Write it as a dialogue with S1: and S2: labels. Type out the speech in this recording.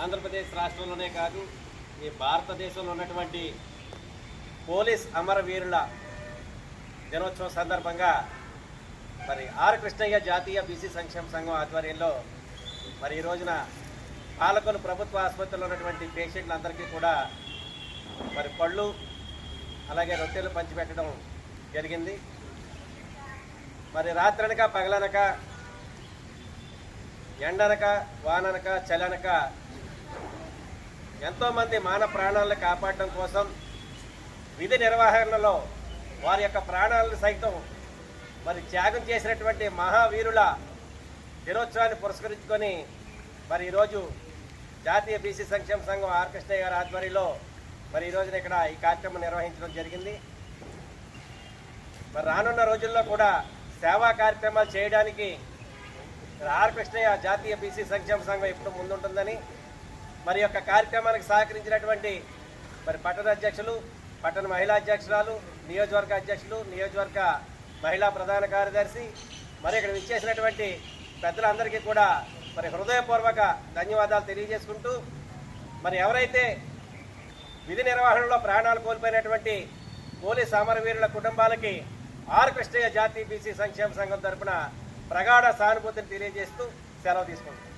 S1: ఆంధ్రప్రదేశ్ రాష్ట్రంలోనే కాదు ఈ భారతదేశంలో ఉన్నటువంటి పోలీస్ అమరవీరుల దినోత్సవం సందర్భంగా మరి ఆర్ కృష్ణయ్య జాతీయ బీసీ సంక్షేమ సంఘం ఆధ్వర్యంలో మరి ఈ రోజున పాలకొల్లు ప్రభుత్వ ఆసుపత్రిలో ఉన్నటువంటి పేషెంట్లందరికీ కూడా మరి పళ్ళు అలాగే రొట్టెలు పంచిపెట్టడం జరిగింది. మరి రాత్రనక పగలనక ఎండనక వాననక చలనక ఎంతోమంది మానవ ప్రాణాలను కాపాడడం కోసం విధి నిర్వహణలో వారి యొక్క ప్రాణాలను సైతం మరి త్యాగం చేసినటువంటి మహావీరుల దినోత్సవాన్ని పురస్కరించుకొని మరి ఈరోజు జాతీయ బీసీ సంక్షేమ సంఘం ఆర్ కృష్ణయ్య గారి ఆధ్వర్యంలో మరి ఈ రోజున ఇక్కడ ఈ కార్యక్రమం నిర్వహించడం జరిగింది. మరి రానున్న రోజుల్లో కూడా సేవా కార్యక్రమాలు చేయడానికి ఆర్ కృష్ణయ్య జాతీయ బీసీ సంక్షేమ సంఘం ఎప్పుడు ముందుంటుందని మరి యొక్క కార్యక్రమానికి సహకరించినటువంటి మరి పట్టణ అధ్యక్షులు, పట్టణ మహిళా అధ్యక్షురాలు, నియోజకవర్గ అధ్యక్షులు, నియోజకవర్గ మహిళా ప్రధాన కార్యదర్శి మరి ఇక్కడ విచ్చేసినటువంటి పెద్దలందరికీ కూడా మరి హృదయపూర్వక ధన్యవాదాలు తెలియజేసుకుంటూ మరి ఎవరైతే విధి నిర్వహణలో ప్రాణాలు కోల్పోయినటువంటి పోలీస్ అమరవీరుల కుటుంబాలకి ఆర్ కృష్ణయ్య జాతీయ బీసీ సంక్షేమ సంఘం తరఫున ప్రగాఢ సానుభూతిని తెలియజేస్తూ సెలవు తీసుకుంటాం.